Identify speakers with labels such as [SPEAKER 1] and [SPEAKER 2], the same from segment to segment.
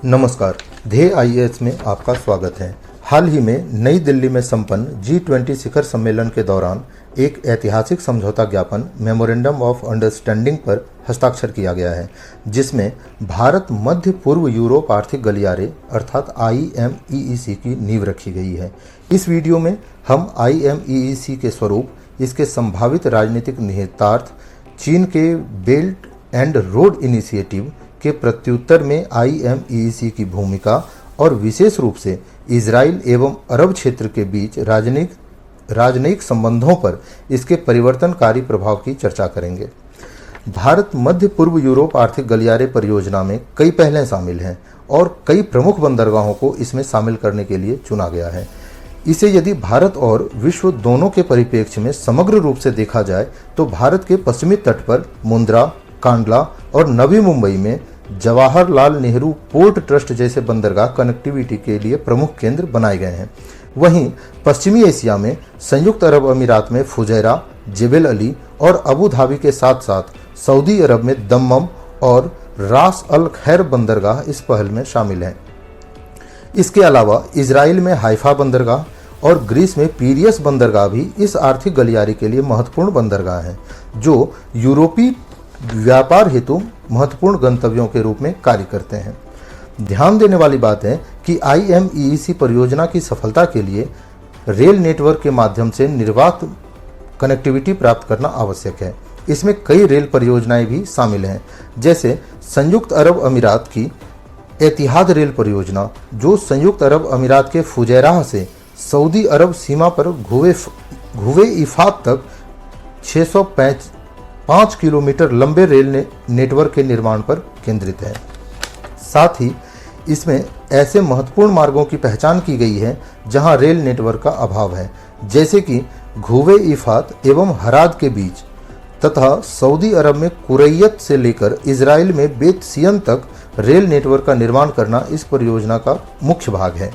[SPEAKER 1] नमस्कार, ध्येय आईएएस में आपका स्वागत है। हाल ही में नई दिल्ली में संपन्न G20 शिखर सम्मेलन के दौरान एक ऐतिहासिक समझौता ज्ञापन मेमोरेंडम ऑफ अंडरस्टैंडिंग पर हस्ताक्षर किया गया है, जिसमें भारत मध्य पूर्व यूरोप आर्थिक गलियारे अर्थात IMEEC की नींव रखी गई है। इस वीडियो में हम IMEEC के स्वरूप, इसके संभावित राजनीतिक निहितार्थ, चीन के बेल्ट एंड रोड इनिशिएटिव के प्रत्युत्तर में IMEEC की भूमिका और विशेष रूप से इजराइल एवं अरब क्षेत्र के बीच राजनयिक संबंधों पर इसके परिवर्तनकारी प्रभाव की चर्चा करेंगे। भारत मध्य पूर्व यूरोप आर्थिक गलियारे परियोजना में कई पहलें शामिल हैं और कई प्रमुख बंदरगाहों को इसमें शामिल करने के लिए चुना गया है। इसे यदि भारत और विश्व दोनों के परिप्रेक्ष्य में समग्र रूप से देखा जाए तो भारत के पश्चिमी तट पर मुंद्रा, कांडला और नवी मुंबई में जवाहरलाल नेहरू पोर्ट ट्रस्ट जैसे बंदरगाह कनेक्टिविटी के लिए प्रमुख केंद्र बनाए गए हैं। वहीं पश्चिमी एशिया में संयुक्त अरब अमीरात में फुजैरा, जेबेल अली और अबू धाबी के साथ साथ सऊदी अरब में दम्मम और रास अल खैर बंदरगाह इस पहल में शामिल हैं। इसके अलावा इजराइल में हाइफा बंदरगाह और ग्रीस में पीरियस बंदरगाह भी इस आर्थिक गलियारे के लिए महत्वपूर्ण बंदरगाह हैं, जो यूरोपीय व्यापार हेतु महत्वपूर्ण गंतव्यों के रूप में कार्य करते हैं। ध्यान देने वाली बात है कि IMEEC परियोजना की सफलता के लिए रेल नेटवर्क के माध्यम से निर्बाध कनेक्टिविटी प्राप्त करना आवश्यक है। इसमें कई रेल परियोजनाएं भी शामिल हैं, जैसे संयुक्त अरब अमीरात की एतिहाद रेल परियोजना, जो संयुक्त अरब अमीरात के फुजैराह से सऊदी अरब सीमा पर घुवे इफात तक 605 किलोमीटर लंबे रेल नेटवर्क के निर्माण पर केंद्रित है। साथ ही इसमें ऐसे महत्वपूर्ण मार्गों की पहचान की गई है जहां रेल नेटवर्क का अभाव है, जैसे कि घुवे इफात एवं हराद के बीच तथा सऊदी अरब में कुरैयत से लेकर इजराइल में बेत सियन तक रेल नेटवर्क का निर्माण करना इस परियोजना का मुख्य भाग है।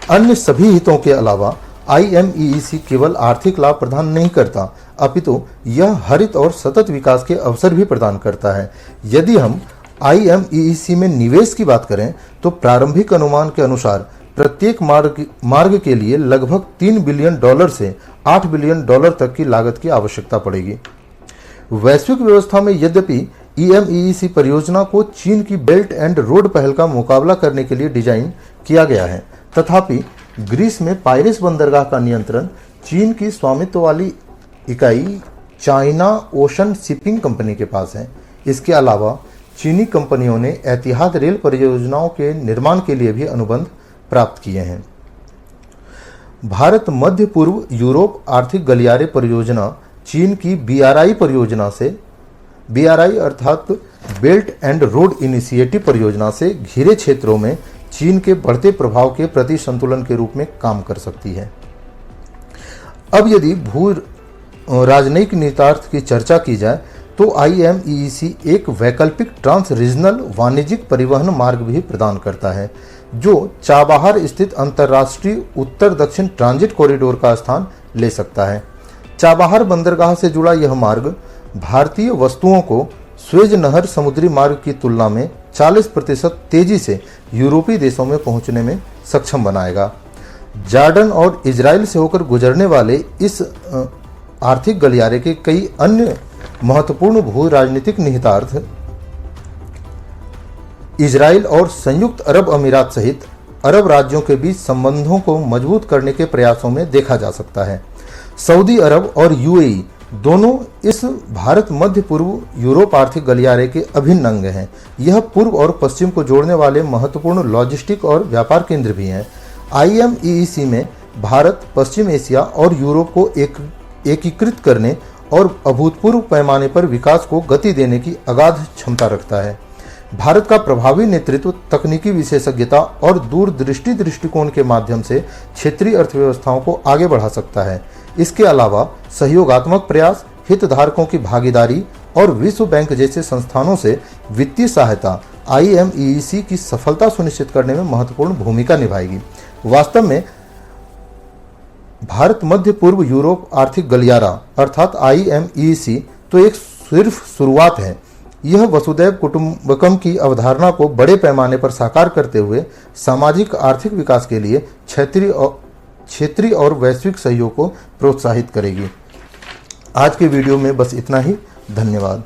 [SPEAKER 1] अन्य सभी हितों के अलावा IMEEC केवल आर्थिक लाभ प्रदान नहीं करता, अपितु यह हरित और सतत विकास के अवसर भी प्रदान करता है। यदि हम IMEEC में निवेश की बात करें तो प्रारंभिक अनुमान के अनुसार प्रत्येक मार्ग के लिए लगभग $3 बिलियन से $8 बिलियन तक की लागत की आवश्यकता पड़ेगी। वैश्विक व्यवस्था में यद्यपि IMEEC परियोजना को चीन की बेल्ट एंड रोड पहल का मुकाबला करने के लिए डिजाइन किया गया है, तथापि ग्रीस में पायरिस बंदरगाह का नियंत्रण चीन की स्वामित्व वाली इकाई चाइना ओशन शिपिंग कंपनी के पास है। इसके अलावा चीनी कंपनियों ने एतिहाद रेल परियोजनाओं के निर्माण के लिए भी अनुबंध प्राप्त किए हैं। भारत मध्य पूर्व यूरोप आर्थिक गलियारे परियोजना चीन की BRI परियोजना से, BRI अर्थात बेल्ट एंड रोड इनिशिएटिव परियोजना से घिरे क्षेत्रों में चीन के बढ़ते प्रभाव के प्रति संतुलन के रूप में काम कर सकती है। अब यदि भू राजनयिक निहितार्थ की चर्चा की जाए तो IMEEC एक वैकल्पिक ट्रांस रीजनल वाणिज्यिक परिवहन मार्ग भी प्रदान करता है, जो चाबहार स्थित अंतर्राष्ट्रीय उत्तर दक्षिण ट्रांजिट कॉरिडोर का स्थान ले सकता है। चाबहार बंदरगाह से जुड़ा यह मार्ग भारतीय वस्तुओं को स्वेज नहर समुद्री मार्ग की तुलना में 40% तेजी से यूरोपीय देशों में पहुंचने में सक्षम बनाएगा। जॉर्डन और इजराइल से होकर गुजरने वाले इस आर्थिक गलियारे के कई अन्य महत्वपूर्ण भू राजनीतिक निहितार्थ इजराइल और संयुक्त अरब अमीरात सहित अरब राज्यों के बीच संबंधों को मजबूत करने के प्रयासों में देखा जा सकता है। सऊदी अरब और UAE दोनों इस भारत मध्य पूर्व यूरोप आर्थिक गलियारे के अभिन्न अंग हैं। यह पूर्व और पश्चिम को जोड़ने वाले महत्वपूर्ण लॉजिस्टिक और व्यापार केंद्र भी हैं। IMEEC में भारत पश्चिम एशिया और यूरोप को एकीकृत करने और अभूतपूर्व पैमाने पर विकास को गति देने की अगाध क्षमता रखता है। भारत का प्रभावी नेतृत्व, तकनीकी विशेषज्ञता और दूरदृष्टि दृष्टिकोण के माध्यम से क्षेत्रीय अर्थव्यवस्थाओं को आगे बढ़ा सकता है। इसके अलावा सहयोगात्मक प्रयास, हितधारकों की भागीदारी और विश्व बैंक जैसे संस्थानों से वित्तीय सहायता IMEEC की सफलता सुनिश्चित करने में महत्वपूर्ण भूमिका निभाएगी। वास्तव में भारत मध्य पूर्व यूरोप आर्थिक गलियारा अर्थात IMEEC तो एक सिर्फ शुरुआत है। यह वसुदैव कुटुंबकम की अवधारणा को बड़े पैमाने पर साकार करते हुए सामाजिक आर्थिक विकास के लिए क्षेत्रीय और वैश्विक सहयोग को प्रोत्साहित करेगी। आज के वीडियो में बस इतना ही। धन्यवाद।